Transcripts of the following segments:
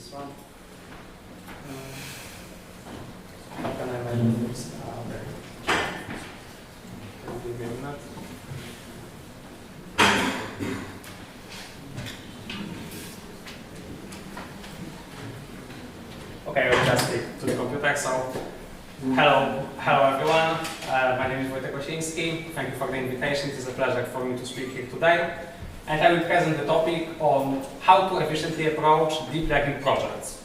this one. How can I manage this? Okay. Give me a minute. Okay, we'll just stick to the computer. So, hello everyone. My name is Wojtek Rosinski. Thank you for the invitation. It is a pleasure for me to speak here today. And I will present the topic on how to efficiently approach deep learning projects.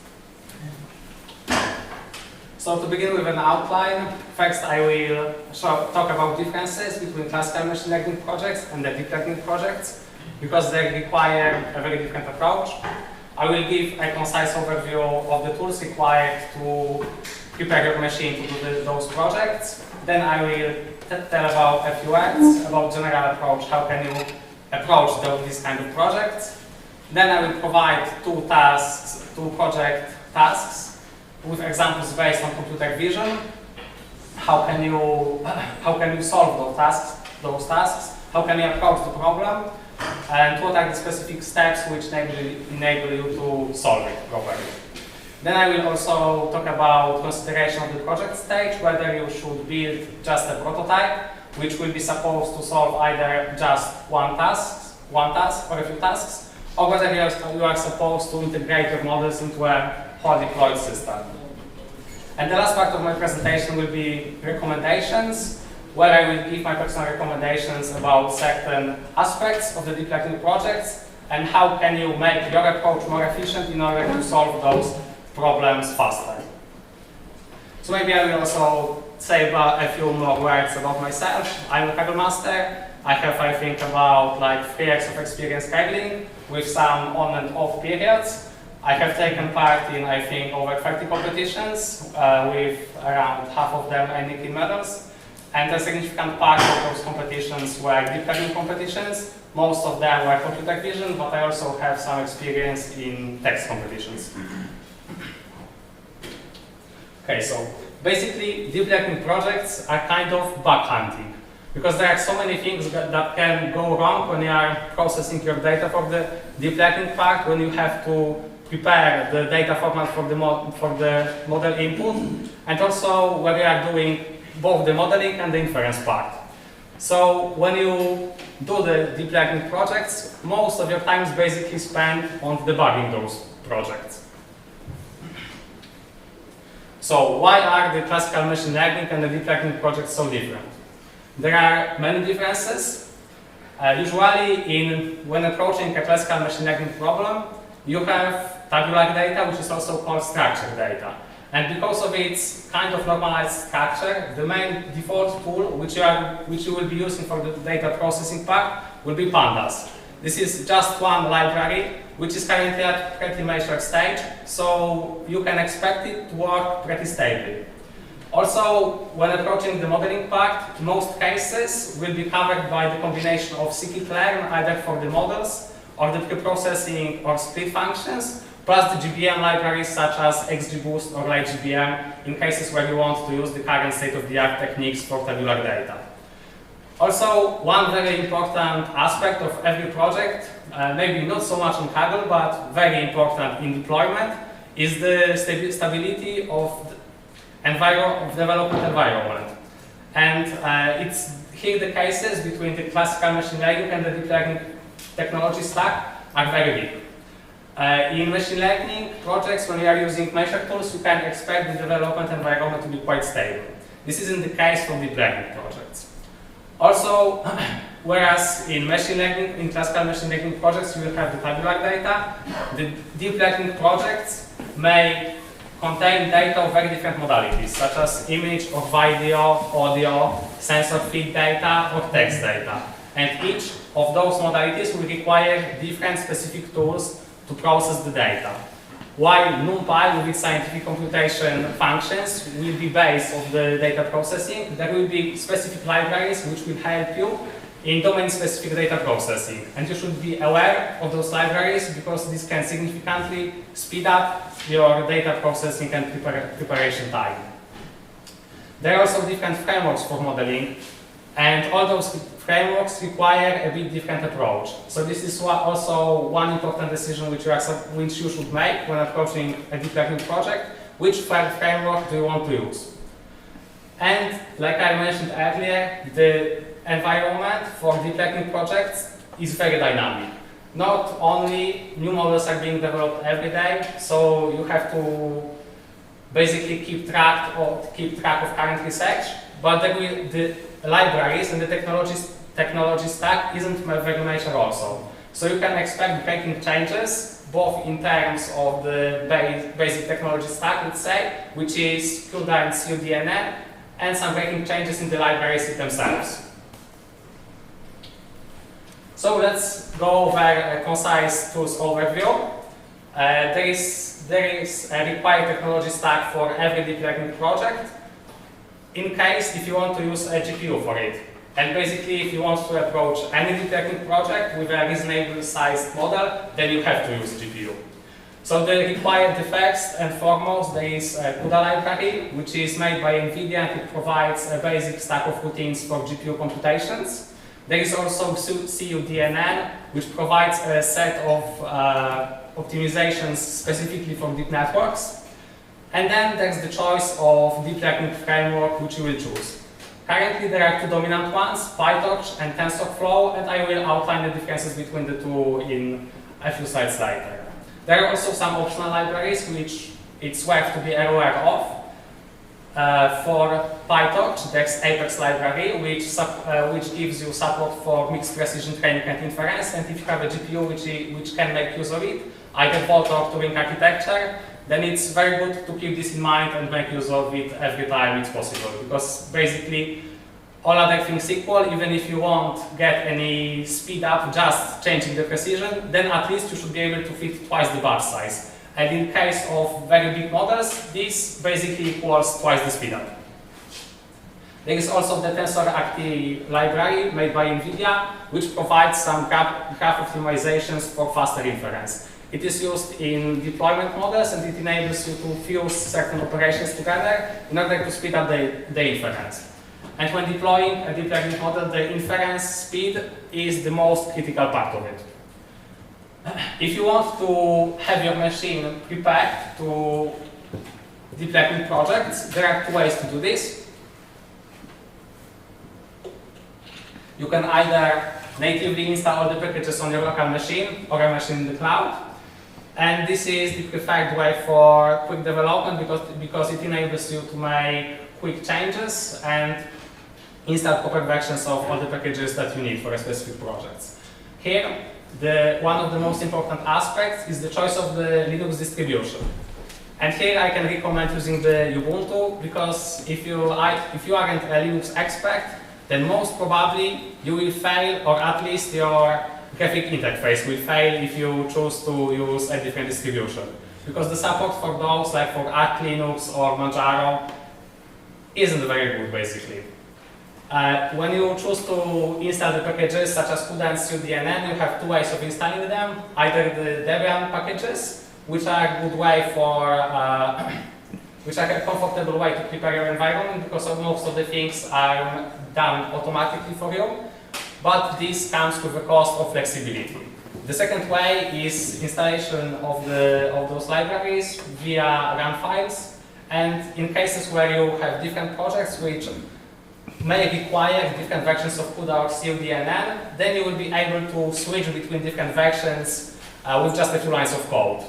So to begin with an outline, first I will talk about differences between classical machine learning projects and the deep learning projects, because they require a very different approach. I will give a concise overview of the tools required to prepare your machine to do those projects. Then I will tell about a few words about general approach, how can you approach these kind of projects. Then I will provide two project tasks with examples based on computer vision. How can you solve those tasks? How can you approach the problem? And what are the specific steps which enable you to solve it properly? Then I will also talk about consideration of the project stage, whether you should build just a prototype, which will be supposed to solve either just one task or a few tasks, or whether you are supposed to integrate your models into a whole deployed system. And the last part of my presentation will be recommendations, where I will give my personal recommendations about certain aspects of the deep learning projects and how can you make your approach more efficient in order to solve those problems faster. So maybe I will also say a few more words about myself. I'm a Kaggle Master. I have, I think, about 3 years of experience Kaggling with some on and off periods. I have taken part in, I think, over 30 competitions, with around half of them ending in medals. And a significant part of those competitions were deep learning competitions. Most of them were computer vision, but I also have some experience in text competitions. Okay, so basically, deep learning projects are kind of bug hunting, because there are so many things that can go wrong when you are processing your data for the deep learning part, when you have to prepare the data format for the model input, and also when you are doing both the modeling and the inference part. So when you do the deep learning projects, most of your time is basically spent on debugging those projects. So why are the classical machine learning and the deep learning projects so different? There are many differences. Usually when approaching a classical machine learning problem, you have tabular data, which is also called structured data. And because of its kind of normalized structure, the main default tool which you will be using for the data processing part will be pandas. This is just one library which is currently at pretty mature stage, so you can expect it to work pretty stably. Also, when approaching the modeling part, most cases will be covered by the combination of scikit-learn, either for the models or the preprocessing or split functions, plus the GBM libraries such as XGBoost or LightGBM in cases where you want to use the current state-of-the-art techniques for tabular data. Also, one very important aspect of every project, maybe not so much in Kaggle, but very important in deployment, is the stability of the development environment. And it's here the cases between the classical machine learning and the deep learning technology stack are very big. In machine learning projects, when you are using measure tools, you can expect the development environment to be quite stable. This isn't the case for deep learning projects. Also, whereas in classical machine learning projects, you will have the tabular data, the deep learning projects may contain data of very different modalities, such as image or video, audio, sensor feed data, or text data. And each of those modalities will require different specific tools to process the data. While NumPy with its scientific computation functions will be based on the data processing, there will be specific libraries which will help you in domain-specific data processing. And you should be aware of those libraries because this can significantly speed up your data processing and preparation time. There are also different frameworks for modeling, And all those frameworks require a bit different approach. So this is also one important decision which you should make when approaching a deep learning project. Which framework do you want to use? And like I mentioned earlier, the environment for deep learning projects is very dynamic. Not only new models are being developed every day, so you have to basically keep track of current research, but the libraries and the technology stack isn't very mature also. So you can expect breaking changes, both in terms of the basic technology stack, let's say, which is CUDA and cuDNN, and some breaking changes in the libraries themselves. So let's go over a concise tools overview. There is a required technology stack for every deep learning project, in case if you want to use a GPU for it. And basically, if you want to approach any deep learning project with a reasonable sized model, then you have to use GPU. So the first and foremost, there is a CUDA library, which is made by NVIDIA, and it provides a basic stack of routines for GPU computations. There is also cuDNN, which provides a set of optimizations specifically for deep networks. And then there's the choice of deep learning framework which you will choose. Currently there are two dominant ones, PyTorch and TensorFlow, and I will outline the differences between the two in a few slides later. There are also some optional libraries which it's worth to be aware of. For PyTorch, there's Apex library, which gives you support for mixed precision training and inference, and if you have a GPU which can make use of it, either Volt or Turing architecture, then it's very good to keep this in mind and make use of it every time it's possible. Because basically, all other things equal, even if you won't get any speed up just changing the precision, then at least you should be able to fit twice the batch size. And in case of very big models, this basically equals twice the speed up. There is also the TensorActi library made by NVIDIA, which provides some graph optimizations for faster inference. It is used in deployment models, and it enables you to fuse certain operations together in order to speed up the inference. And when deploying a deep learning model, the inference speed is the most critical part of it. If you want to have your machine prepared to deep learning projects, there are two ways to do this. You can either natively install all the packages on your local machine or a machine in the cloud. And this is the preferred way for quick development because it enables you to make quick changes and install proper versions of all the packages that you need for a specific project. Here, one of the most important aspects is the choice of the Linux distribution. And here I can recommend using the Ubuntu, because if you aren't a Linux expert, then most probably you will fail, or at least your graphic interface will fail if you choose to use a different distribution. Because the support for those, like for Arch Linux or Manjaro, isn't very good, basically. When you choose to install the packages such as CUDA and cuDNN, you have two ways of installing them. Either the Debian packages, which are a good way which are a comfortable way to prepare your environment, because most of the things are done automatically for you. But this comes with a cost of flexibility. The second way is installation of those libraries via run files. And in cases where you have different projects which may require different versions of CUDA or cuDNN, then you will be able to switch between different versions with just a few lines of code.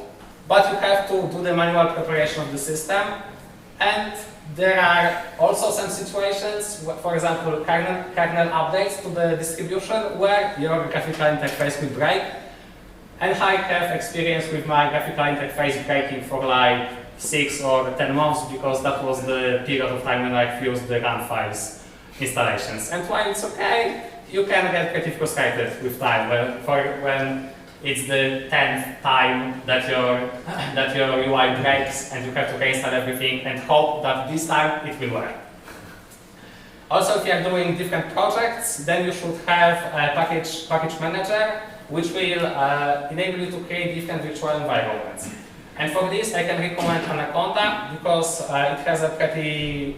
But you have to do the manual preparation of the system. And there are also some situations, for example, kernel updates to the distribution where your graphical interface will break. And I have experience with my graphical interface breaking for like 6 or 10 months, because that was the period of time when I used the run files installations. And while it's okay, you can get pretty frustrated with time when it's the 10th time that your UI breaks and you have to reinstall everything and hope that this time it will work. Also, if you are doing different projects, then you should have a package manager, which will enable you to create different virtual environments. And for this, I can recommend Anaconda, because it has a pretty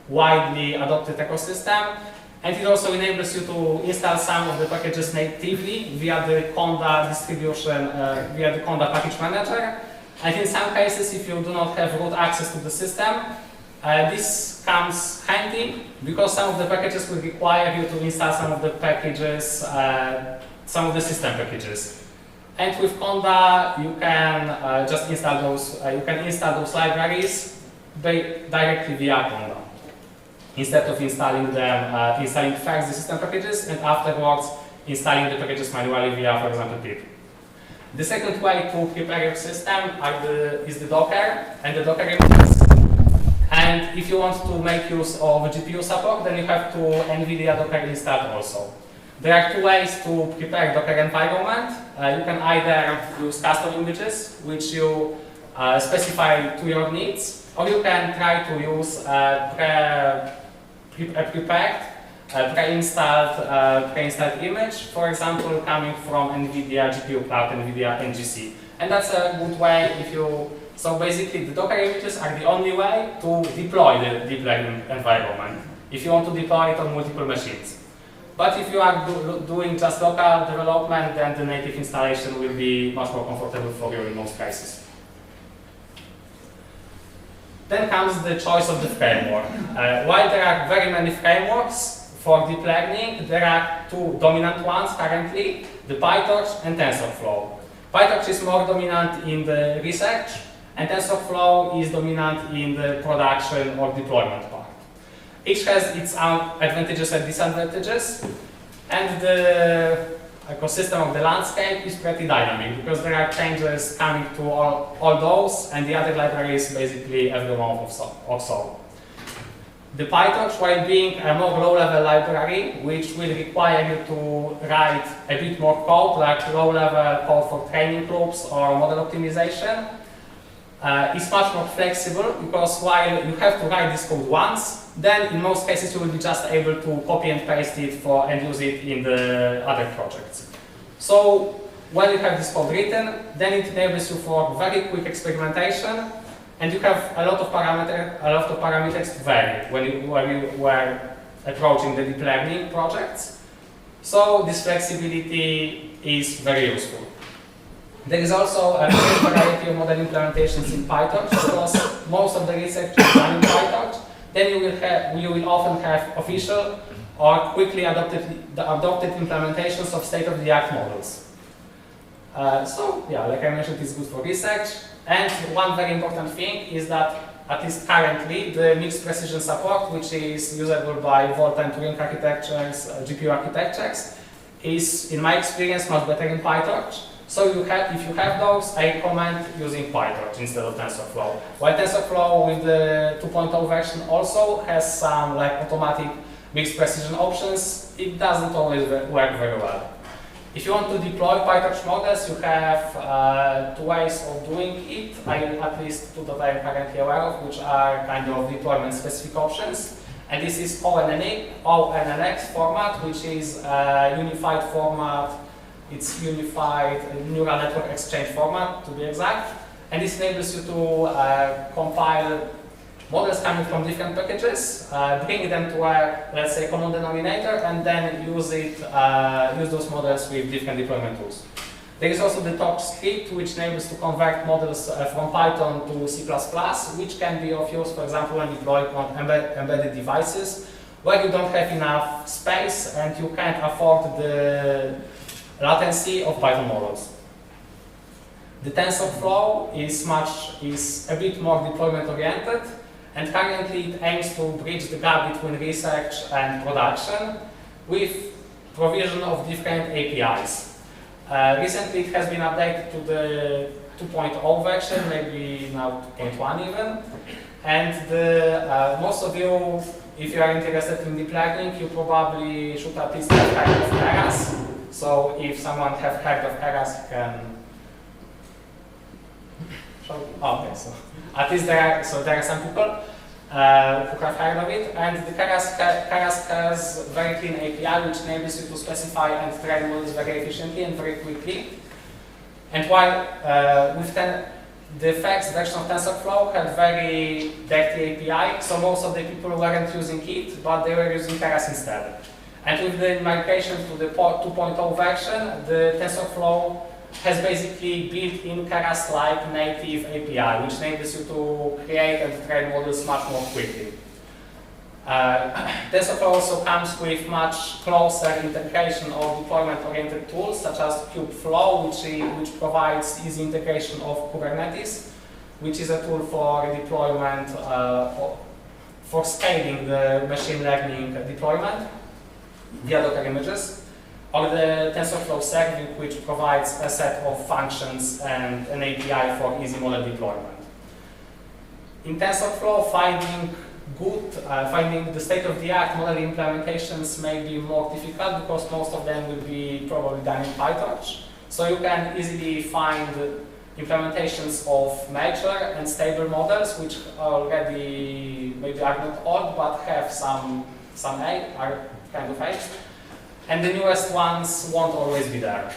widely adopted ecosystem. And it also enables you to install some of the packages natively via the Conda distribution, via the Conda package manager. And in some cases, if you do not have root access to the system, this comes handy because some of the packages will require you to install some of the packages, some of the system packages. And with Conda, you can just install those. You can install those libraries directly via Conda, instead of installing them, installing first the system packages and afterwards installing the packages manually via, for example, pip. The second way to prepare your system is the Docker and the Docker images. And if you want to make use of GPU support, then you have to NVIDIA Docker install also. There are two ways to prepare Docker environment. You can either use custom images, which you specify to your needs, or you can try to use prepared, pre-installed image, for example, coming from NVIDIA GPU Cloud, NVIDIA NGC. And that's a good way if you, so basically the Docker images are the only way to deploy the deep learning environment, if you want to deploy it on multiple machines. But if you are doing just local development, then the native installation will be much more comfortable for you in most cases. Then comes the choice of the framework. While there are very many frameworks for deep learning, there are two dominant ones currently, the PyTorch and TensorFlow. PyTorch is more dominant in the research, and TensorFlow is dominant in the production or deployment part. Each has its own advantages and disadvantages, and the ecosystem of the landscape is pretty dynamic because there are changes coming to all those, and the other libraries basically every month or so. The PyTorch, while being a more low-level library, which will require you to write a bit more code, like low-level code for training loops or model optimization, is much more flexible because while you have to write this code once, then in most cases you will be just able to copy and paste it and use it in the other projects. So when you have this code written, then it enables you for very quick experimentation, and you have a lot of parameters to vary when you were approaching the deep learning projects. So this flexibility is very useful. There is also a great variety of model implementations in PyTorch because most of the research is done in PyTorch. Then you will often have official or quickly adopted implementations of state-of-the-art models. So yeah, like I mentioned, it's good for research. And one very important thing is that, at least currently, the mixed precision support, which is usable by Volta and Turing architectures, GPU architectures, is, in my experience, much better in PyTorch. So if you have those, I recommend using PyTorch instead of TensorFlow. While TensorFlow with the 2.0 version also has some automatic mixed precision options, it doesn't always work very well. If you want to deploy PyTorch models, you have two ways of doing it, at least two that I am currently aware of, which are kind of deployment specific options. And this is ONNX format, which is a unified format. It's unified neural network exchange format, to be exact. And this enables you to compile models coming from different packages, bring them to a, let's say, common denominator, and then use those models with different deployment tools. There is also the Torch script, which enables to convert models from Python to C++, which can be of use, for example, when deploying on embedded devices, where you don't have enough space and you can't afford the latency of Python models. The TensorFlow is a bit more deployment oriented, and currently it aims to bridge the gap between research and production with provision of different APIs. Recently it has been updated to the 2.0 version, maybe now 2.1 even, and most of you, if you are interested in deep learning, you probably should at least have heard of Keras. So if someone have heard of Keras, can show. Okay, so at least there are some people who have heard of it, and the Keras has very clean API which enables you to specify and train models very efficiently and very quickly. And while with the first version of TensorFlow had very dirty API, so most of the people weren't using it, but they were using Keras instead. And with the migration to the 2.0 version, the TensorFlow has basically built-in Keras-like native API, which enables you to create and train models much more quickly. TensorFlow also comes with much closer integration of deployment-oriented tools, such as Kubeflow, which provides easy integration of Kubernetes, which is a tool for deployment, for scaling the machine learning deployment via Docker images, or the TensorFlow serving, which provides a set of functions and an API for easy model deployment. In TensorFlow, finding the state-of-the-art model implementations may be more difficult because most of them will be probably done in PyTorch. So you can easily find implementations of mature and stable models, which already maybe are not old but have some age, are kind of aged. And the newest ones won't always be there.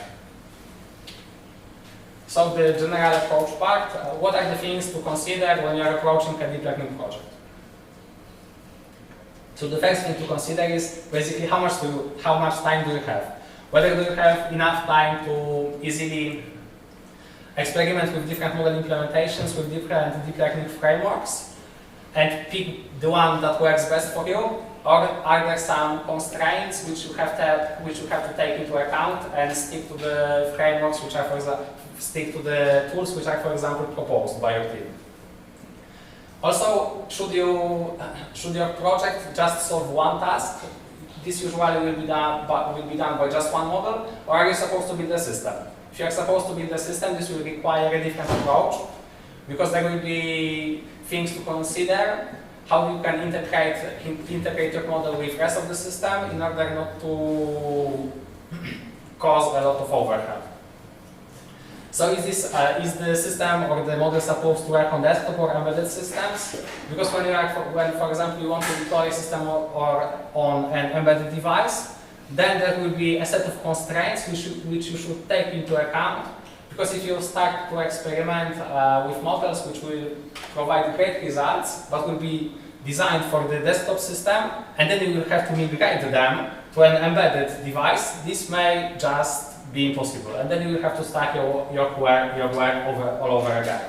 So the general approach part, what are the things to consider when you're approaching a deep learning project? So the first thing to consider is basically how much time do you have? Whether do you have enough time to easily experiment with different model implementations, with different deep learning frameworks, and pick the one that works best for you, or are there some constraints which you have to take into account and stick to the frameworks which are, for example, stick to the tools which are, for example, proposed by your team? Also, should your project just solve one task? This usually will be done by just one model, or are you supposed to build a system? If you are supposed to build a system, this will require a different approach, because there will be things to consider, how you can integrate your model with the rest of the system in order not to cause a lot of overhead. So is the system or the model supposed to work on desktop or embedded systems? Because when, for example, you want to deploy a system or on an embedded device, then there will be a set of constraints which you should take into account. Because if you start to experiment with models which will provide great results, but will be designed for the desktop system, and then you will have to migrate them to an embedded device, this may just be impossible, and then you will have to start your work all over again.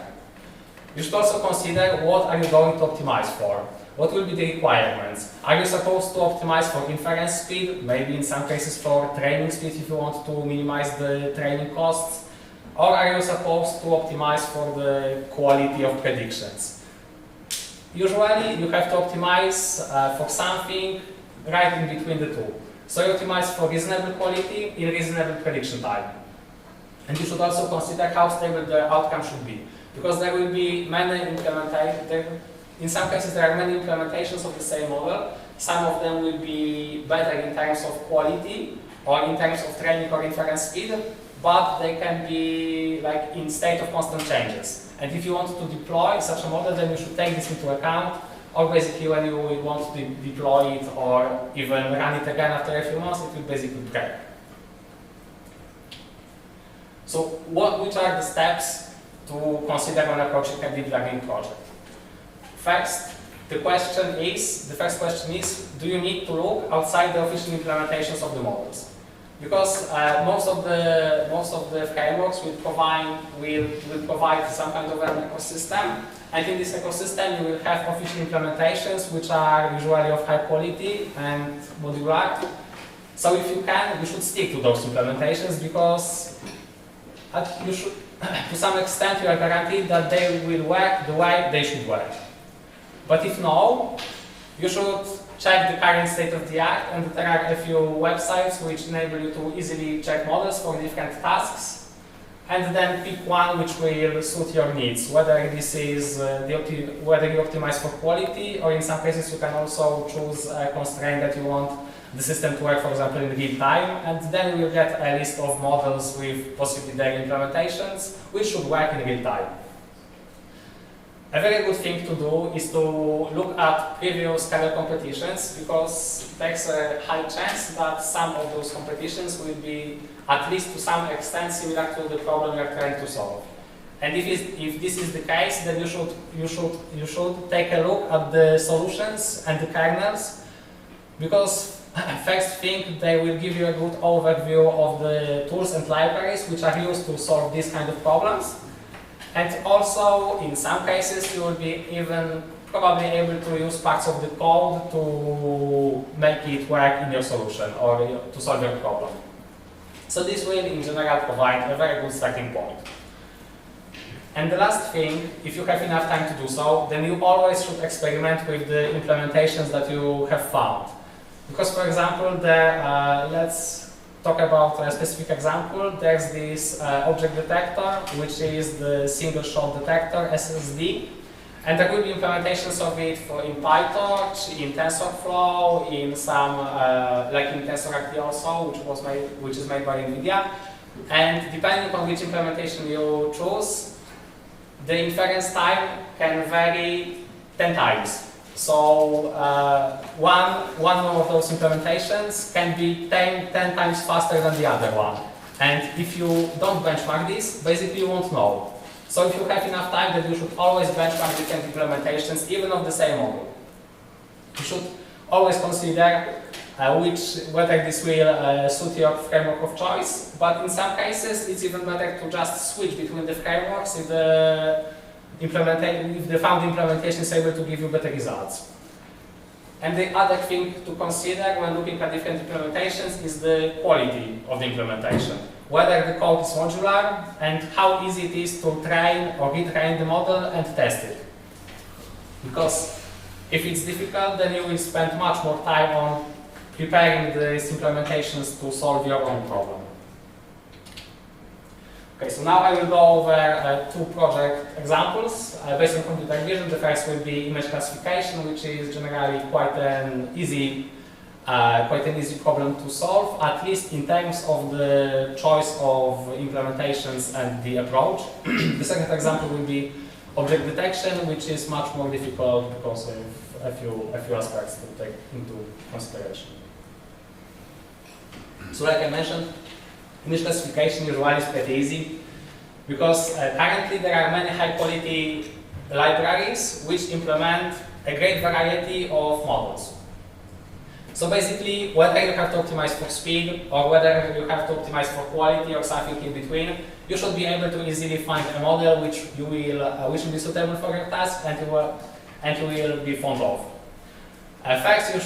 You should also consider what are you going to optimize for. What will be the requirements? Are you supposed to optimize for inference speed, maybe in some cases for training speed if you want to minimize the training costs? Or are you supposed to optimize for the quality of predictions? Usually you have to optimize for something right in between the two. So you optimize for reasonable quality in reasonable prediction time. And you should also consider how stable the outcome should be. Because there will be many implementations, in some cases there are many implementations of the same model. Some of them will be better in terms of quality or in terms of training or inference speed, but they can be like in state of constant changes. And if you want to deploy such a model, then you should take this into account, or basically when you will want to deploy it or even run it again after a few months, it will basically break. So which are the steps to consider when approaching a deep learning project? First, the first question is, do you need to look outside the official implementations of the models? Because most of the frameworks will provide some kind of an ecosystem, and in this ecosystem you will have official implementations which are usually of high quality and modular. So if you can, you should stick to those implementations, because you should, to some extent, you are guaranteed that they will work the way they should work. But if no, you should check the current state of the art, and there are a few websites which enable you to easily check models for different tasks, and then pick one which will suit your needs, whether this is whether you optimize for quality, or in some cases you can also choose a constraint that you want the system to work, for example, in real time, and then you will get a list of models with possibly their implementations which should work in real time. A very good thing to do is to look at previous Kaggle competitions, because there's a high chance that some of those competitions will be, at least to some extent, similar to the problem you're trying to solve. And if this is the case, then you should take a look at the solutions and the kernels, because first thing, they will give you a good overview of the tools and libraries which are used to solve these kind of problems. And also, in some cases, you will be even probably able to use parts of the code to make it work in your solution or to solve your problem. So this will, in general, provide a very good starting point. And the last thing, if you have enough time to do so, then you always should experiment with the implementations that you have found. Because, for example, let's talk about a specific example. There's this object detector, which is the single-shot detector, SSD. And there will be implementations of it in PyTorch, in TensorFlow, in some, like in TensorRT also, which is made by NVIDIA. And depending on which implementation you choose, the inference time can vary 10 times. So one of those implementations can be 10 times faster than the other one. And if you don't benchmark this, basically you won't know. So if you have enough time, then you should always benchmark different implementations, even of the same model. You should always consider whether this will suit your framework of choice, but in some cases it's even better to just switch between the frameworks if the found implementation is able to give you better results. And the other thing to consider when looking at different implementations is the quality of the implementation. Whether the code is modular and how easy it is to train or retrain the model and test it. Because if it's difficult, then you will spend much more time on preparing these implementations to solve your own problem. Okay, so now I will go over two project examples based on computer vision. The first will be image classification, which is generally quite an easy problem to solve, at least in terms of the choice of implementations and the approach. The second example will be object detection, which is much more difficult because of a few aspects to take into consideration. So like I mentioned, image classification usually is pretty easy because currently there are many high-quality libraries which implement a great variety of models. So basically, whether you have to optimize for speed or whether you have to optimize for quality or something in between, you should be able to easily find a model which will be suitable for your task and you will be fond of. First, you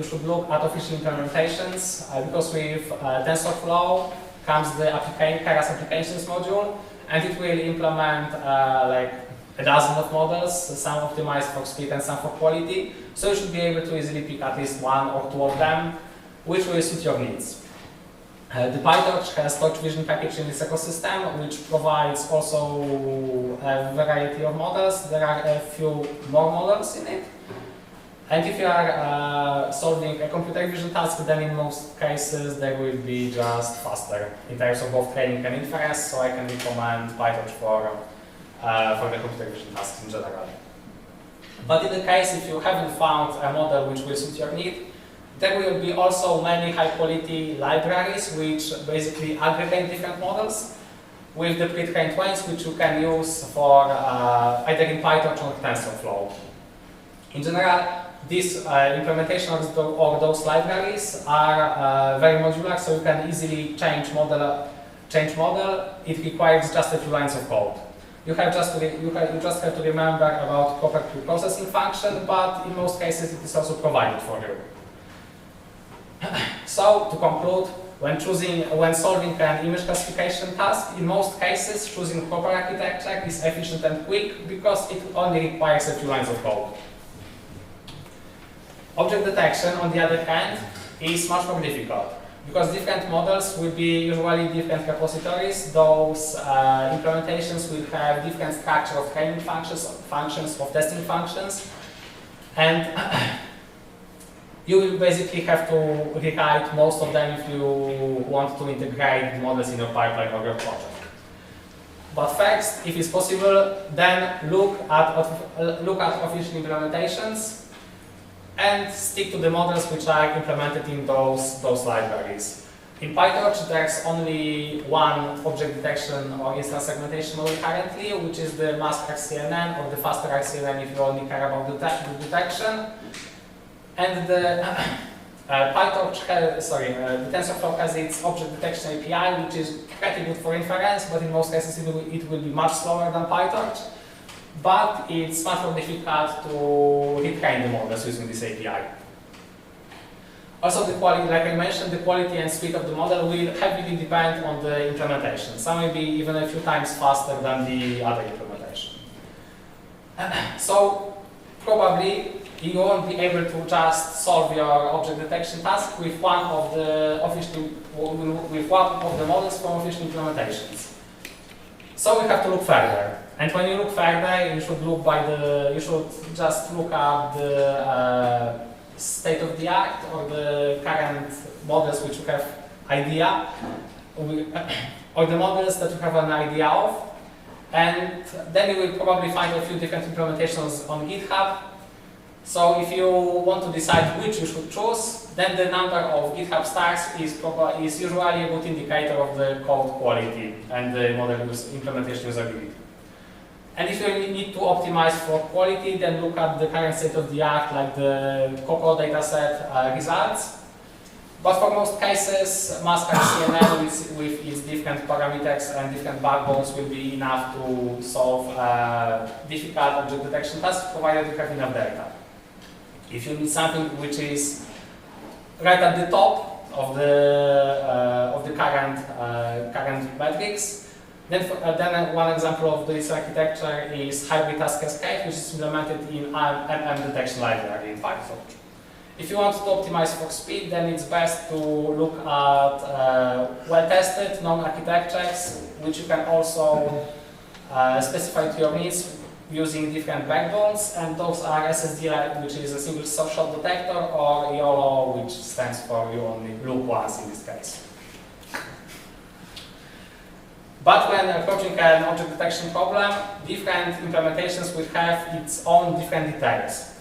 should look at official implementations because with TensorFlow comes the Keras applications module, and it will implement like a dozen of models, some optimized for speed and some for quality. So you should be able to easily pick at least one or two of them, which will suit your needs. The PyTorch has Torch Vision package in this ecosystem, which provides also a variety of models. There are a few more models in it. And if you are solving a computer vision task, then in most cases they will be just faster in terms of both training and inference, so I can recommend PyTorch for the computer vision tasks in general. But in the case if you haven't found a model which will suit your need, there will be also many high-quality libraries which basically aggregate different models with the pre-trained ones which you can use for either in PyTorch or TensorFlow. In general, this implementation of those libraries are very modular, so you can easily change model. It requires just a few lines of code. You just have to remember about proper preprocessing function, but in most cases it is also provided for you. So to conclude, when solving an image classification task, in most cases choosing proper architecture is efficient and quick because it only requires a few lines of code. Object detection, on the other hand, is much more difficult because different models will be usually different repositories. Those implementations will have different structure of training functions, of testing functions, and you will basically have to rewrite most of them if you want to integrate models in your pipeline or your project. But first, if it's possible, then look at official implementations and stick to the models which are implemented in those libraries. In PyTorch, there's only one object detection or instance segmentation model currently, which is the Master RCNN or the faster RCNN if you only care about the detection. And The TensorFlow has its object detection API, which is pretty good for inference, but in most cases it will be much slower than PyTorch. But it's much more difficult to retrain the models using this API. Also, the quality, like I mentioned, the quality and speed of the model will heavily depend on the implementation. Some may be even a few times faster than the other implementation. So, probably you won't be able to just solve your object detection task with one of the models from official implementations. So we have to look further. And when you look further, you should just look at the state of the art or the current models which you have idea, or the models that you have an idea of. And then you will probably find a few different implementations on GitHub. So if you want to decide which you should choose, then the number of GitHub stars is usually a good indicator of the code quality and the model implementation usability. And if you need to optimize for quality, then look at the current state of the art, like the Cracow dataset results. But for most cases, Master CNN with its different parameters and different backbones will be enough to solve difficult object detection tasks, provided you have enough data. If you need something which is right at the top of the current metrics, then one example of this architecture is hybrid task escape, which is implemented in detection library in PyTorch. If you want to optimize for speed, then it's best to look at well-tested known architectures, which you can also specify to your needs using different backbones, and those are SSD, which is a single social detector, or YOLO, which stands for you only loop once in this case. But when approaching an object detection problem, different implementations will have its own different details.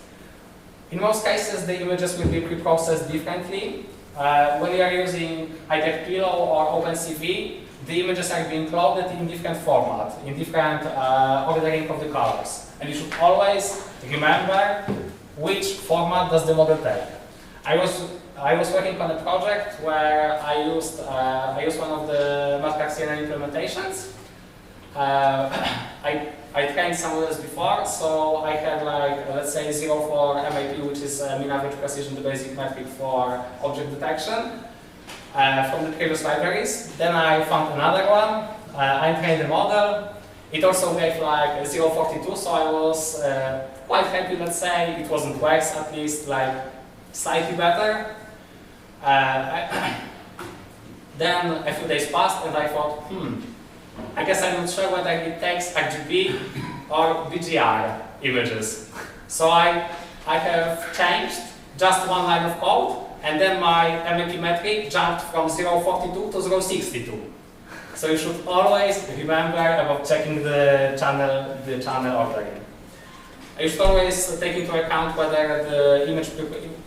In most cases, the images will be pre-processed differently. When you are using either Pillow or OpenCV, the images are being loaded in different formats, in different ordering of the colors. And you should always remember which format does the model take. I was working on a project where I used one of the Master CNN implementations. I trained some models before, so I had like, let's say 0 for MAP, which is mean average precision, the basic metric for object detection, from the previous libraries. Then I found another one, I trained the model. It also gave like 0.42, so I was quite happy, let's say. It wasn't worse, at least like slightly better. Then a few days passed and I thought, I guess I'm not sure whether it takes RGB or BGR images. So I have changed just one line of code, and then my MAP metric jumped from 0.42 to 0.62. So you should always remember about checking the channel ordering. You should always take into account whether the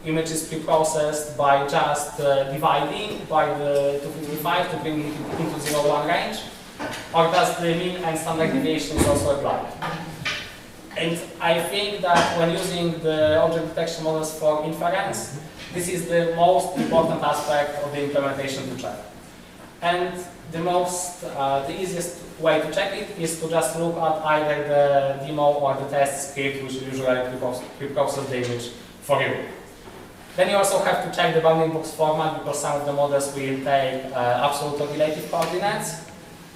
image is pre-processed by just dividing by the 255 to bring it into 0.1 range, or does the mean and standard deviation is also applied. And I think that when using the object detection models for inference, this is the most important aspect of the implementation to check. And the easiest way to check it is to just look at either the demo or the test script, which usually pre-process the image for you. Then you also have to check the bounding box format, because some of the models will take absolute or relative coordinates,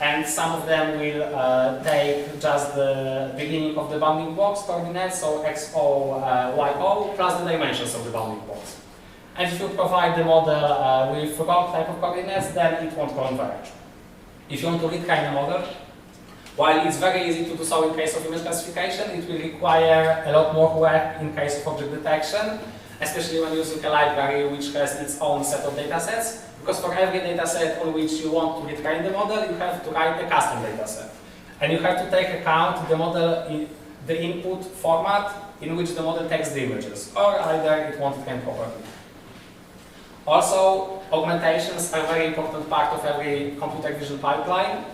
and some of them will take just the beginning of the bounding box coordinates, so XO, YO, plus the dimensions of the bounding box. And if you provide the model with wrong type of coordinates, then it won't converge. If you want to retrain a model, while it's very easy to do so in case of image classification, it will require a lot more work in case of object detection, especially when using a library which has its own set of datasets. Because for every dataset on which you want to retrain the model, you have to write a custom dataset. And you have to take account the input format in which the model takes the images, or either it won't train properly. Also, augmentations are a very important part of every computer vision pipeline.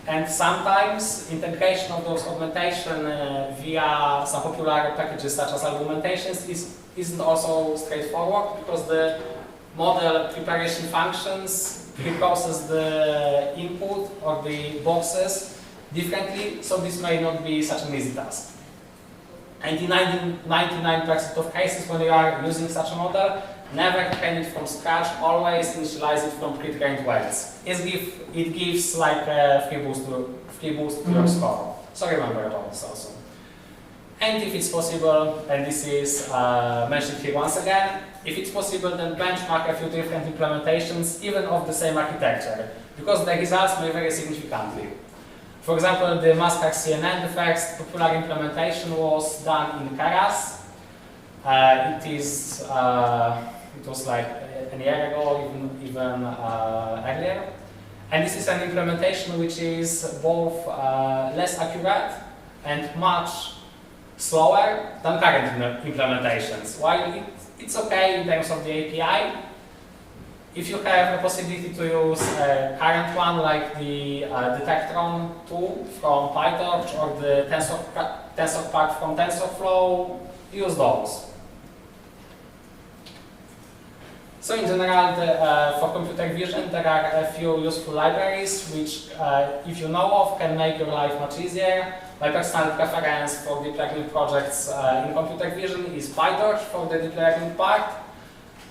And sometimes integration of those augmentation via some popular packages such as argumentations isn't also straightforward, because the model preparation functions pre-process the input or the boxes differently, so this may not be such an easy task. And in 99% of cases when you are using such a model, never train it from scratch, always initialize it from pre-trained weights. It gives like a free boost to your score. So remember about this also. And if it's possible, and this is mentioned here once again, if it's possible, then benchmark a few different implementations, even of the same architecture, because the results may vary significantly. For example, the Master CNN, the first popular implementation was done in Keras. It was like a year ago, even earlier. And this is an implementation which is both less accurate and much slower than current implementations. While it's okay in terms of the API, if you have the possibility to use a current one like the Detectron tool from PyTorch or the TensorPack from TensorFlow, use those. So in general, for computer vision, there are a few useful libraries which, if you know of, can make your life much easier. My personal preference for deep learning projects in computer vision is PyTorch for the deep learning part.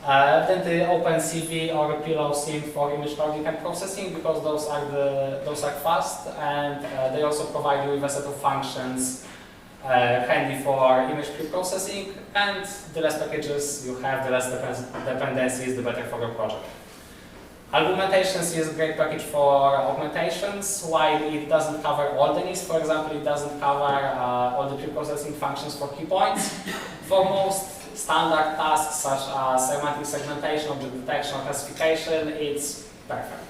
Then the OpenCV or PillowSynth for image loading and processing, because those are fast, and they also provide you with a set of functions handy for image pre-processing, and the less packages you have, the less dependencies, the better for your project. Argumentations is a great package for augmentations, while it doesn't cover all the needs. For example, it doesn't cover all the pre-processing functions for key points. For most standard tasks such as semantic segmentation, object detection, or classification, it's perfect.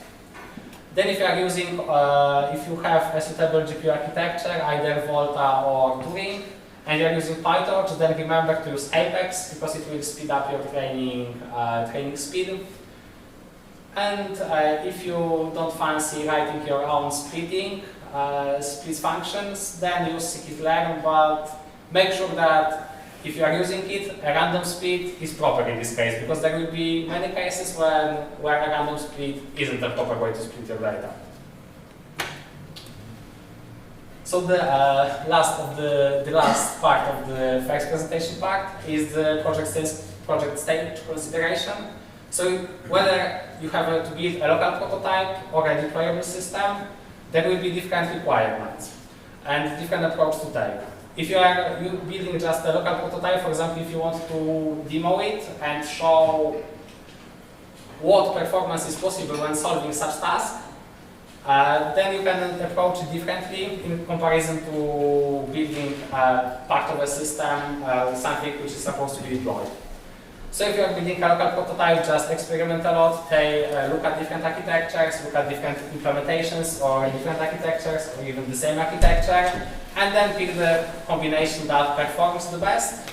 Then if you are using, if you have a suitable GPU architecture, either Volta or Turing, and you are using PyTorch, then remember to use Apex, because it will speed up your training speed. And if you don't fancy writing your own split functions, then use scikit-learn, but make sure that if you are using it, a random split is proper in this case, because there will be many cases where a random split isn't a proper way to split your data. So the last part of the first presentation part is the project stage consideration. So whether you have to build a local prototype or a deployable system, there will be different requirements and different approach to take. If you are building just a local prototype, for example, if you want to demo it and show what performance is possible when solving such tasks, then you can approach it differently in comparison to building part of a system, something which is supposed to be deployed. So if you are building a local prototype, just experiment a lot, look at different architectures, look at different implementations or different architectures, or even the same architecture, and then pick the combination that performs the best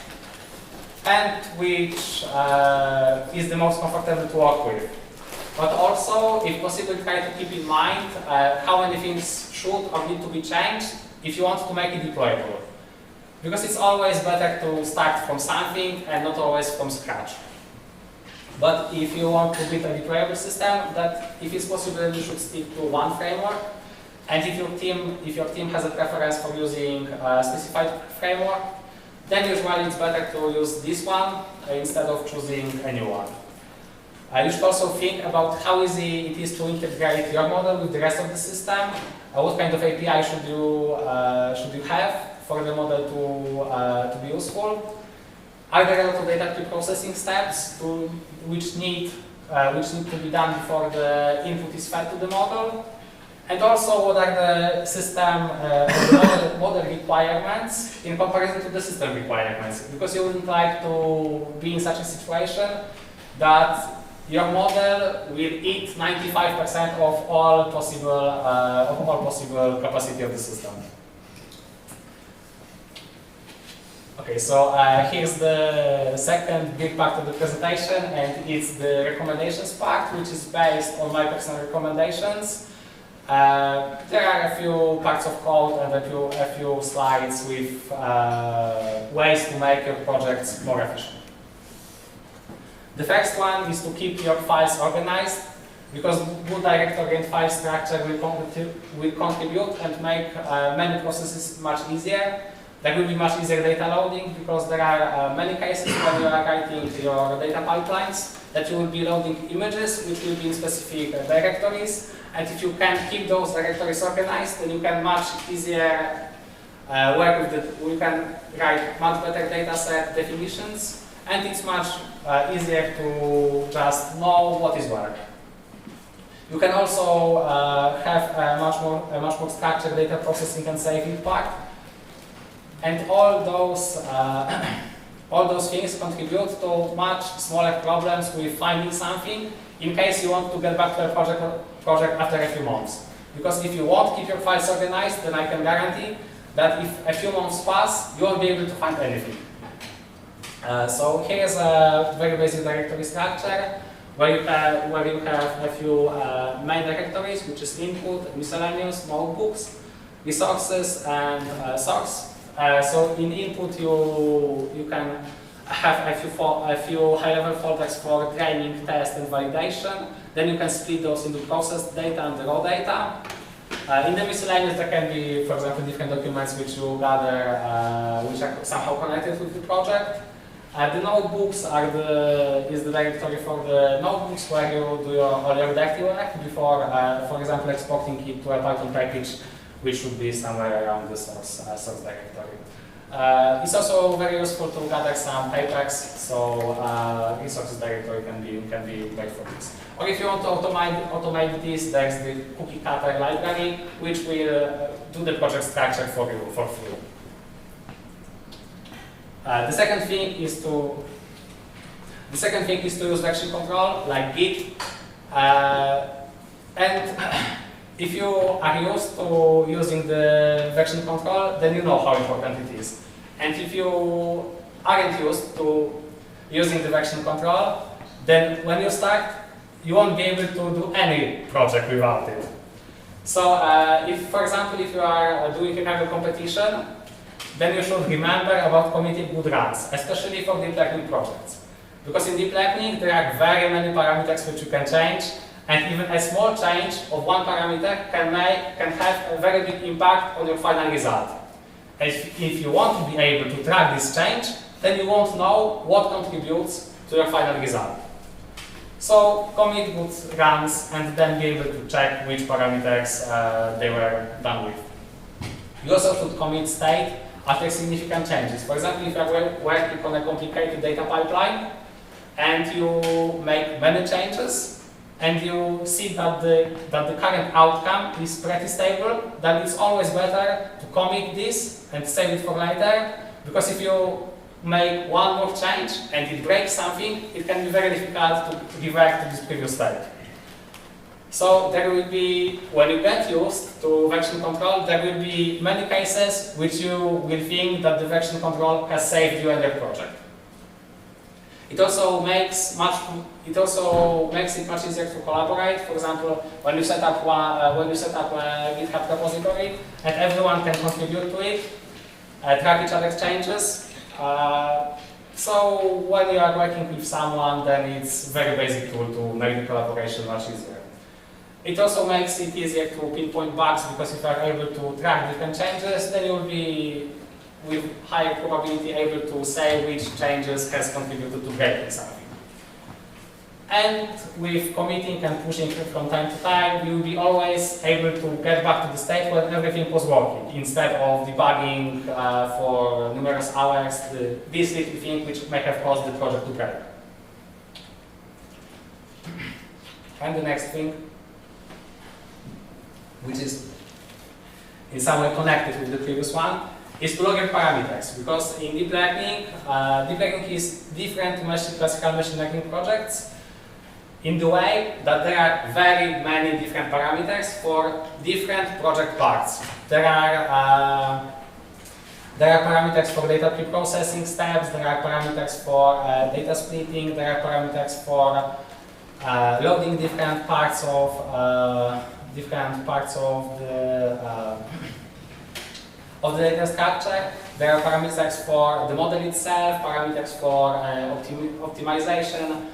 and which is the most comfortable to work with. But also, if possible, try to keep in mind how many things should or need to be changed if you want to make it deployable. Because it's always better to start from something and not always from scratch. But if you want to build a deployable system, that if it's possible, you should stick to one framework. And if your team has a preference for using a specified framework, then usually it's better to use this one instead of choosing a new one. You should also think about how easy it is to integrate your model with the rest of the system. What kind of API should you have for the model to be useful? Are there a lot of data pre-processing steps which need to be done before the input is fed to the model? And also, what are the system model requirements in comparison to the system requirements? Because you wouldn't like to be in such a situation that your model will eat 95% of all possible capacity of the system. Okay, so here's the second big part of the presentation, and it's the recommendations part, which is based on my personal recommendations. There are a few parts of code and a few slides with ways to make your projects more efficient. The first one is to keep your files organized, because good directory and file structure will contribute and make many processes much easier. There will be much easier data loading, because there are many cases when you are writing your data pipelines that you will be loading images which will be in specific directories. And if you can keep those directories organized, then you can much easier work with you can write much better data set definitions, and it's much easier to just know what is where. You can also have a much more structured data processing and saving part, and all those things contribute to much smaller problems with finding something in case you want to get back to a project after a few months. Because if you won't keep your files organized, then I can guarantee that if a few months pass, you won't be able to find anything. So here's a very basic directory structure where you have a few main directories, which is input, miscellaneous, notebooks, resources, and source. So in input you can have a few high-level folders for training, test, and validation. Then you can split those into processed data and raw data. In the miscellaneous, there can be, for example, different documents which you gather, which are somehow connected with the project. The notebooks is the directory for the notebooks where you do all your dirty work before, for example, exporting it to a Python package, which should be somewhere around the source directory. It's also very useful to gather some papers, so resources directory can be great for this. Or if you want to automate this, there's the cookie cutter library, which will do the project structure for you for free. The second thing is to use version control like Git, and if you are used to using the version control, then you know how important it is. And if you aren't used to using the version control, then when you start, you won't be able to do any project without it. So, if, for example, if you are doing a Kaggle competition, then you should remember about committing good runs, especially for deep learning projects. Because in deep learning, there are very many parameters which you can change, and even a small change of one parameter can have a very big impact on your final result. If you want to be able to track this change, then you won't know what contributes to your final result. So commit good runs and then be able to check which parameters they were done with. You also should commit state after significant changes. For example, if you are working on a complicated data pipeline and you make many changes, and you see that the current outcome is pretty stable, then it's always better to commit this and save it for later, because if you make one more change and it breaks something, it can be very difficult to revert to this previous state. So there will be, when you get used to version control, there will be many cases which you will think that the version control has saved you and your project. It also makes it much easier to collaborate. For example, when you set up a GitHub repository and everyone can contribute to it, track each other's changes. So when you are working with someone, then it's a very basic tool to make the collaboration much easier. It also makes it easier to pinpoint bugs, because if you are able to track different changes, then you will be with higher probability able to say which changes has contributed to breaking something. And with committing and pushing from time to time, you will be always able to get back to the state where everything was working, instead of debugging for numerous hours this little thing which may have caused the project to break. And the next thing, which is in some way connected with the previous one, is to log your parameters, because in deep learning is different to classical machine learning projects in the way that there are very many different parameters for different project parts. There are parameters for data pre-processing steps, there are parameters for data splitting, there are parameters for loading different parts of different parts of the data structure. There are parameters for the model itself, parameters for optimization,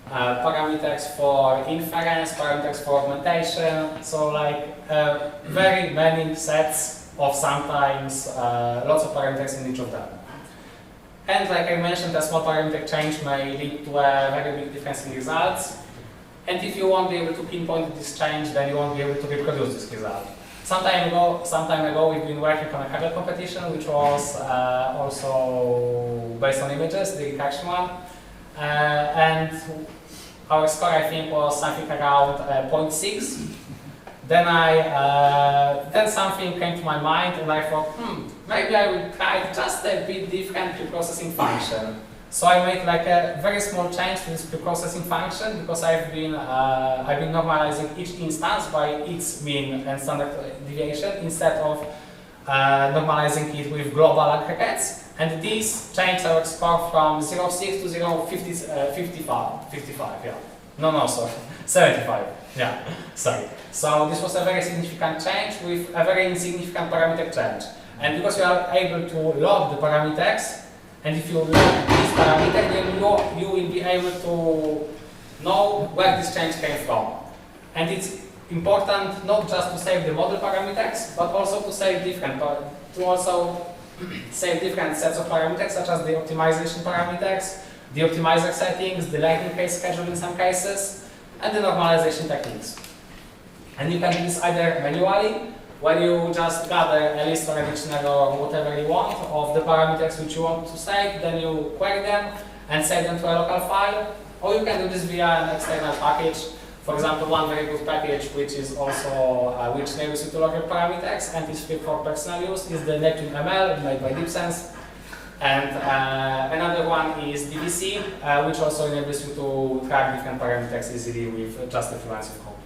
parameters for inference, parameters for augmentation. So like very many sets of sometimes lots of parameters in each of them. And like I mentioned, a small parameter change may lead to a very big difference in results. And if you won't be able to pinpoint this change, then you won't be able to reproduce this result. Some time ago, we've been working on a Kaggle competition, which was also based on images, the recursion one. And our score, I think, was something around 0.6. Then something came to my mind, and I thought, maybe I will try just a bit different preprocessing function. So I made like a very small change to this preprocessing function because I've been normalizing each instance by its mean and standard deviation instead of normalizing it with global aggregates. And this changed our score from 0.6 to 0.55. Yeah. No, sorry. 75. Yeah. Sorry. So this was a very significant change with a very insignificant parameter change. And because you are able to log the parameters, and if you log this parameter, then you will be able to know where this change came from. And it's important not just to save the model parameters, but also to save different sets of parameters, such as the optimization parameters, the optimizer settings, the lightning case schedule in some cases, and the normalization techniques. And you can do this either manually, where you just gather a list or a dictionary or whatever you want of the parameters which you want to save, then you query them and save them to a local file, or you can do this via an external package. For example, one very good package which is also which enables you to log your parameters and is free for personal use is the Neptune ML made by DeepSense. And another one is DVC, which also enables you to track different parameters easily with just a few lines of code.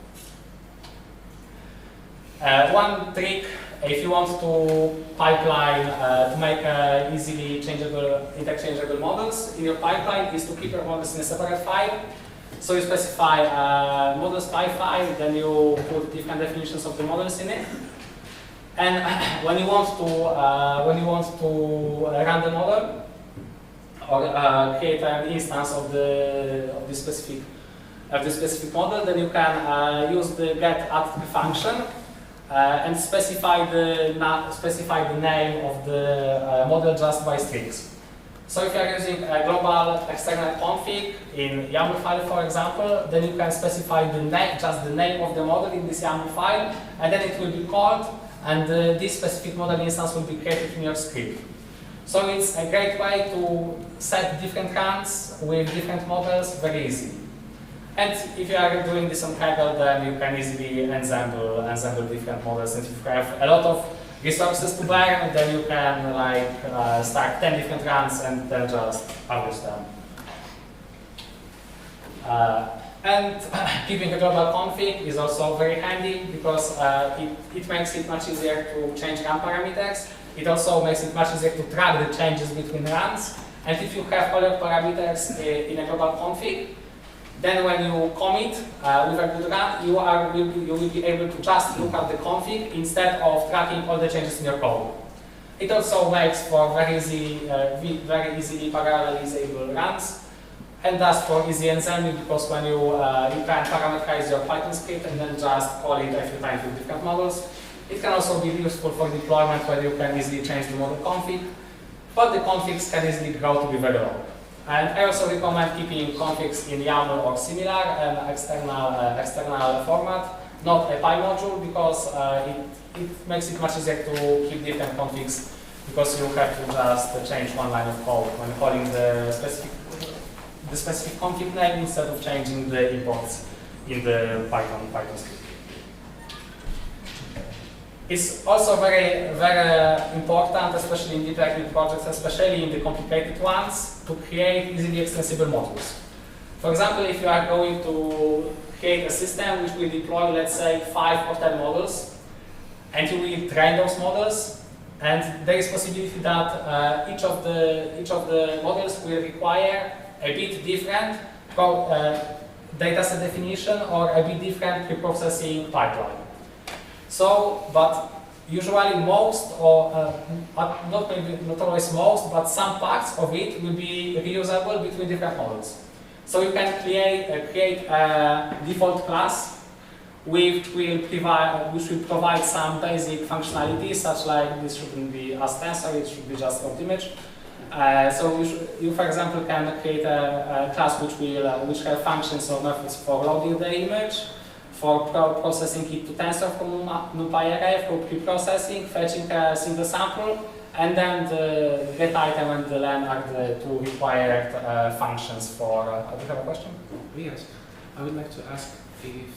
One trick, if you want to pipeline, to make easily interchangeable models in your pipeline, is to keep your models in a separate file. So you specify models by file, then you put different definitions of the models in it. And when you want to run the model or create an instance of the specific model, then you can use the get@tree function. And specify the name of the model just by strings. So if you are using a global external config in YAML file, for example, then you can specify just the name of the model in this YAML file, and then it will be called, and this specific model instance will be created in your script. So it's a great way to set different runs with different models very easily. And if you are doing this on Kaggle, then you can easily ensemble different models. And if you have a lot of resources to burn, then you can start 10 different runs and then just publish them. And keeping a global config is also very handy because it makes it much easier to change run parameters. It also makes it much easier to track the changes between runs. And if you have all your parameters in a global config, then when you commit with a good run, you will be able to just look at the config instead of tracking all the changes in your code. It also makes for very easily parallelizable runs, and thus for easy ensembling, because when you can parameterize your Python script and then just call it a few times with different models. It can also be useful for deployment where you can easily change the model config, but the configs can easily grow to be very long. And I also recommend keeping configs in YAML or similar external format, not a PyModule, because it makes it much easier to keep different configs, because you have to just change one line of code when calling the specific config name instead of changing the imports in the Python script. It's also very important, especially in deep learning projects, especially in the complicated ones, to create easily extensible models. For example, if you are going to create a system which will deploy, let's say, 5 or 10 models, and you will train those models, and there is possibility that each of the models will require a bit different dataset definition or a bit different preprocessing pipeline. So, but usually most, or not always most, but some parts of it will be reusable between different models. So you can create a default class which will provide some basic functionality, such like this shouldn't be as tensor, it should be just opt image. So you, for example, can create a class which have functions or methods for loading the image, for processing it to tensor from NumPy array, for pre-processing, fetching a single sample, and then the get item and the len are the two required functions for. Do you have a question? Yes, I would like to ask if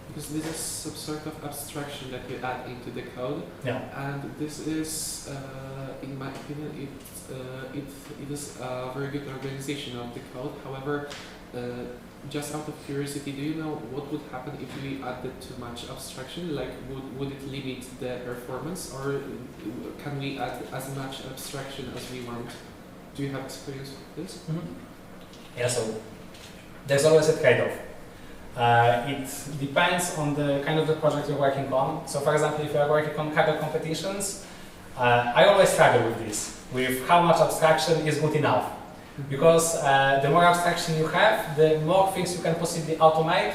because this is some sort of abstraction that you add into the code, and this is, in my opinion, it is a very good organization of the code. However, just out of curiosity, do you know what would happen if we added too much abstraction? Like, would it limit the performance, or can we add as much abstraction as we want? Do you have experience with this? Yeah, so there's always a trade-off. It depends on the kind of the project you're working on. So, for example, if you're working on Kaggle competitions, I always struggle with this, with how much abstraction is good enough. Because the more abstraction you have, the more things you can possibly automate.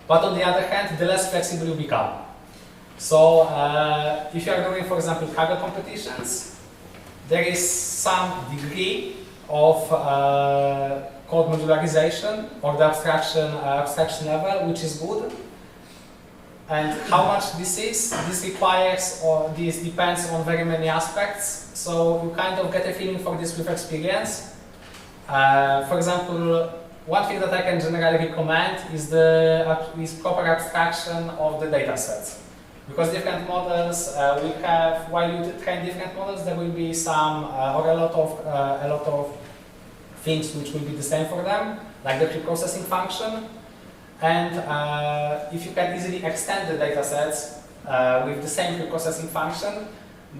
But on the other hand, the less flexible you become. So if you are doing, for example, Kaggle competitions, there is some degree of code modularization or the abstraction level, which is good. And how much this requires, or this depends on very many aspects. So you kind of get a feeling for this with experience. For example, one thing that I can generally recommend is proper abstraction of the data sets. Because different models, while you train different models, there will be some, or a lot of things which will be the same for them, like the pre-processing function. And if you can easily extend the data sets with the same pre-processing function,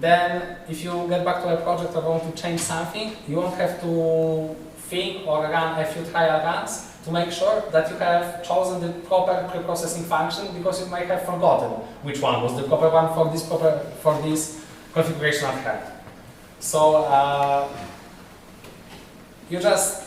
then if you get back to a project or want to change something, you won't have to think or run a few trial runs to make sure that you have chosen the proper pre-processing function, because you might have forgotten which one was the proper one for this configuration at hand. So you just,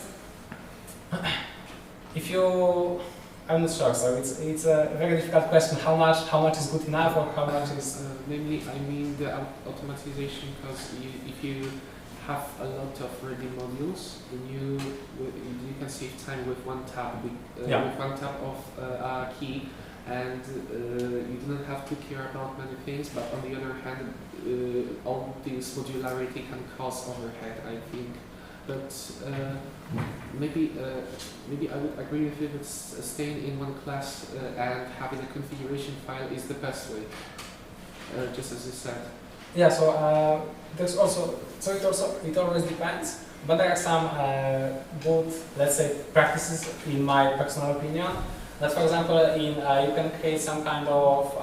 I'm not sure. So it's a very difficult question. How much is good enough, or how much is? Namely, I mean the automatization, because if you have a lot of ready modules, then you can save time with one tap of a key, and you do not have to care about many things. But on the other hand, all this modularity can cause overhead, I think. But maybe I would agree with you that staying in one class and having a configuration file is the best way, just as you said. Yeah. So there's also it always depends, but there are some good, let's say, practices in my personal opinion. That, for example, you can create some kind of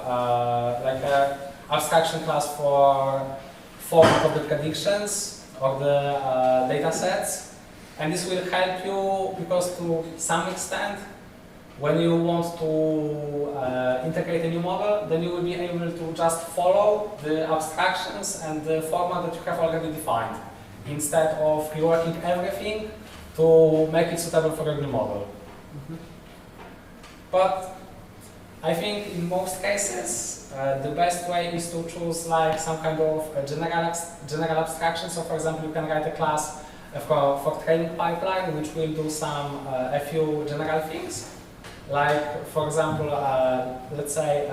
like a abstraction class for format of the predictions of the data sets, and this will help you, because to some extent, when you want to integrate a new model, then you will be able to just follow the abstractions and the format that you have already defined, instead of reworking everything to make it suitable for a new model. But I think in most cases, the best way is to choose like some kind of general abstraction. So, for example, you can write a class for training pipeline, which will do a few general things. Like, for example, let's say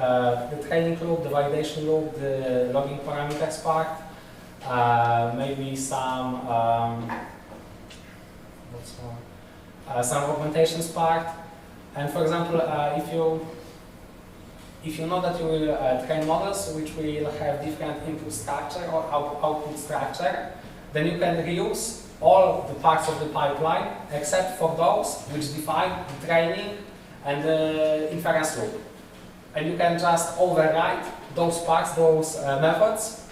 the training loop, the validation loop, the logging parameters part, maybe some augmentations part. And for example, if you know that you will train models which will have different input structure or output structure, then you can reuse all the parts of the pipeline except for those which define the training and the inference loop. And you can just override those parts, those methods,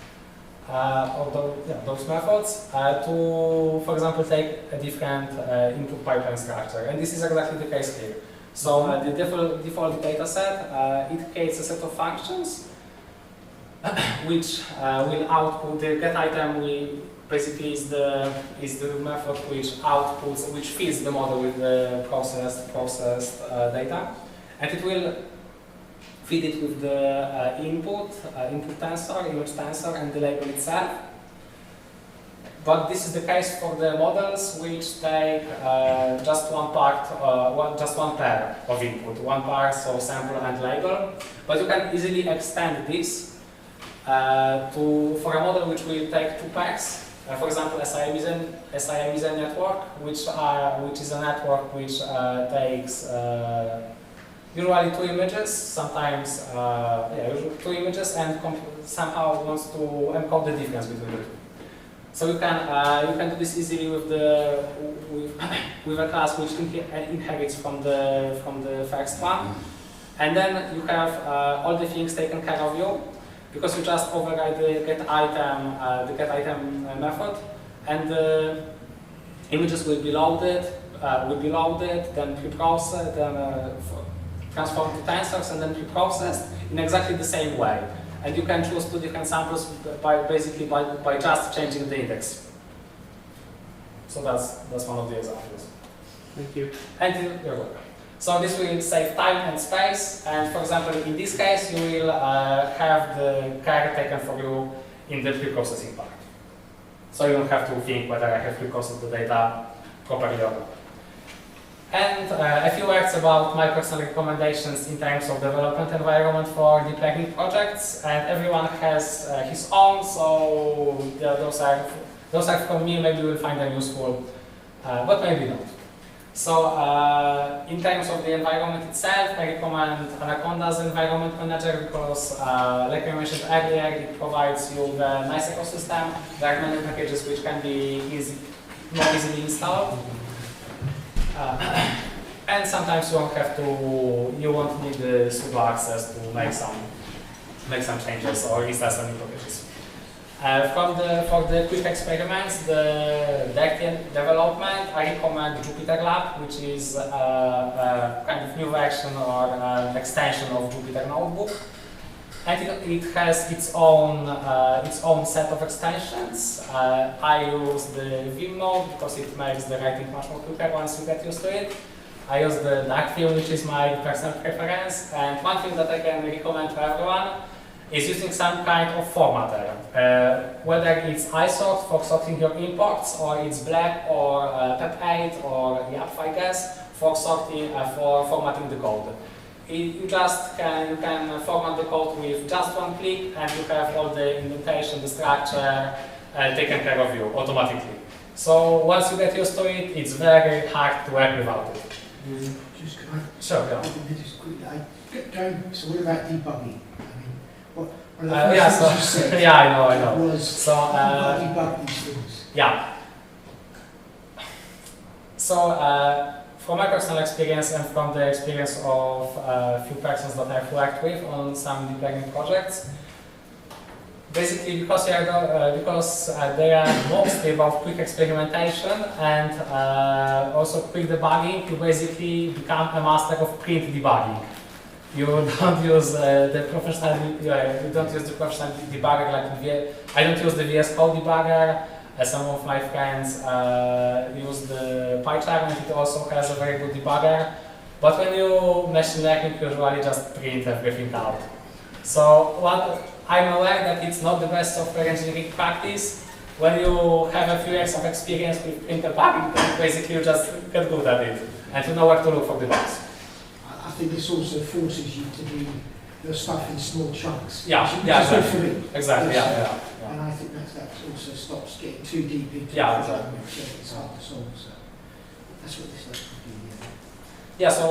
to, for example, take a different input pipeline structure. And this is exactly the case here. So the default data set, it creates a set of functions which will output the get item. Basically is the method which feeds the model with the processed data, and it will feed it with the input tensor, image tensor, and the label itself. But this is the case for the models which take just one pair of input, one pair, so sample and label. But you can easily extend this for a model which will take two pairs. For example, SIM is a network, which is a network which takes usually two images, sometimes usually two images, and somehow wants to encode the difference between the two. So you can do this easily with a class which inherits from the first one, and then you have all the things taken care of you, because you just override the get item method, and the images will be loaded, then pre-processed, then transformed to tensors, and then pre-processed in exactly the same way. And you can choose two different samples by just changing the index. So that's one of the examples. Thank you. And you're welcome. So this will save time and space, and for example, in this case, you will have the care taken for you in the pre-processing part. So you don't have to think whether I have pre-processed the data properly or not. And a few words about my personal recommendations in terms of development environment for deep learning projects. And everyone has his own, so those are from me. Maybe you will find them useful, but maybe not. So in terms of the environment itself, I recommend Anaconda's environment manager because, like I mentioned earlier, it provides you with a nice ecosystem. There are many packages which can be more easily installed. And sometimes you won't need the sudo access to make some changes or install some new packages. For the quick experiments, the development, I recommend Jupyter Lab, which is a kind of new version or an extension of Jupyter Notebook. And it has its own set of extensions. I use the Vim mode because it makes the writing much more quicker once you get used to it. I use the dark theme, which is my personal preference. And one thing that I can recommend to everyone is using some kind of formatter. Whether it's iSort for sorting your imports, or it's Black or Pep8 or Yap, I guess, for formatting the code. You can format the code with just one click, and you have all the indentation, the structure taken care of you automatically. So once you get used to it, it's very hard to work without it. Just can I? Sure, go on. Just quickly, so what about debugging? I mean, one of the Yeah, first things you said yeah, I know. was So debug these things. yeah. So from my personal experience and from the experience of a few persons that I've worked with on some deep learning projects, basically because they are mostly about quick experimentation and also quick debugging, you basically become a master of print debugging. You don't use the professional debugger like I don't use the VS Code debugger. Some of my friends use the PyCharm, and it also has a very good debugger. But when you machine learning, you usually just print everything out. So I'm aware that it's not the best software engineering practice. When you have a few years of experience with print debugging, then basically you just get good at it and you know where to look for the bugs. I think this also forces you to do the stuff in small chunks. Yeah, which yeah, is good exactly. for me. Exactly, yeah. And I think that also stops getting too deep into Yeah, it. exactly. So it's hard to solve. So that's what this lets you do. Yeah, so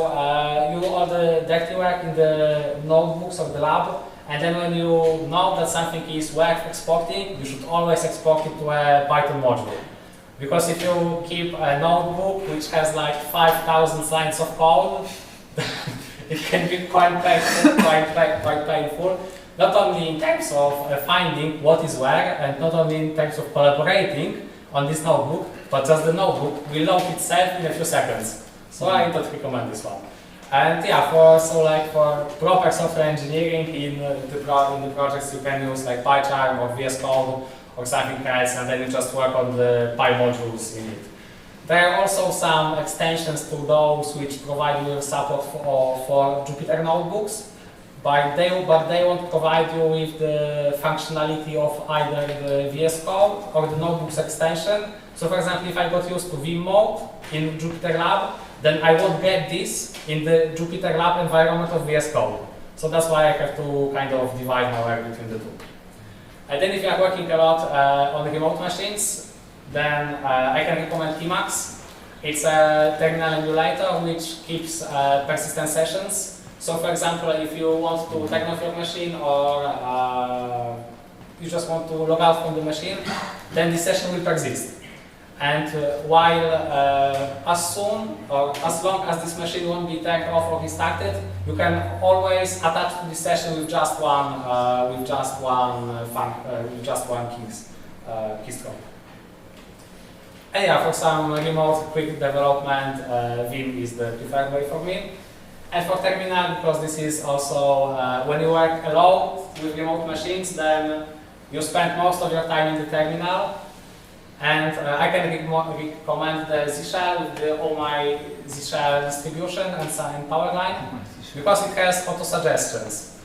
you do all the dirty work in the notebooks of the lab, and then when you know that something is worth exporting, you should always export it to a Python module. Because if you keep a notebook which has like 5,000 lines of code, it can be quite painful. Not only in terms of finding what is where, and not only in terms of collaborating on this notebook, but just the notebook will load itself in a few seconds. So I don't recommend this one. And yeah, for proper software engineering in the projects you can use like PyCharm or VS Code or something else, and then you just work on the Py modules in it. There are also some extensions to those which provide you with support for Jupyter notebooks, but they won't provide you with the functionality of either the VS Code or the notebooks extension. So for example, if I got used to Vim mode in Jupyter Lab, then I won't get this in the Jupyter Lab environment of VS Code. So that's why I have to kind of divide my work between the two. And then if you are working a lot on remote machines, then I can recommend Emacs. It's a terminal emulator which keeps persistent sessions. So for example, if you want to turn off your machine or you just want to log out from the machine, then this session will persist. And as soon or as long as this machine won't be turned off or restarted, you can always attach to this session with just one keystroke. And yeah, for some remote quick development, Vim is the preferred way for me. And for terminal, because this is also when you work alone with remote machines, then you spend most of your time in the terminal. And I can recommend the Z Shell with all my Z Shell distribution and some Powerline, because it has auto suggestions,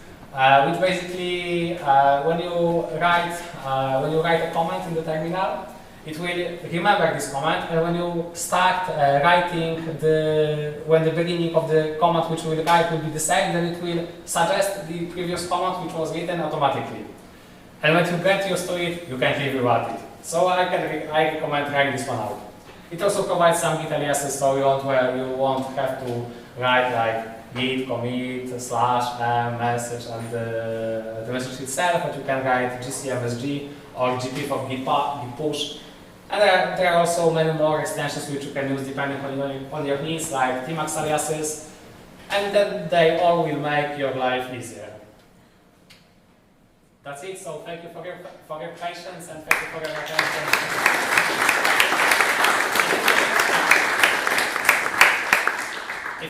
which basically when you write a comment in the terminal, it will remember this comment, and when you start writing when the beginning of the comment which you will write will be the same, then it will suggest the previous comment which was written automatically. And when you get used to it, you can live without it. So I recommend trying this one out. It also provides some Git aliases, so you won't have to write like git commit /m message and the message itself, but you can write gcmsg or gpif of git push. And there are also many more extensions which you can use depending on your needs, like Tmax aliases, and then they all will make your life easier. That's it. So thank you for your patience and thank you for your attention.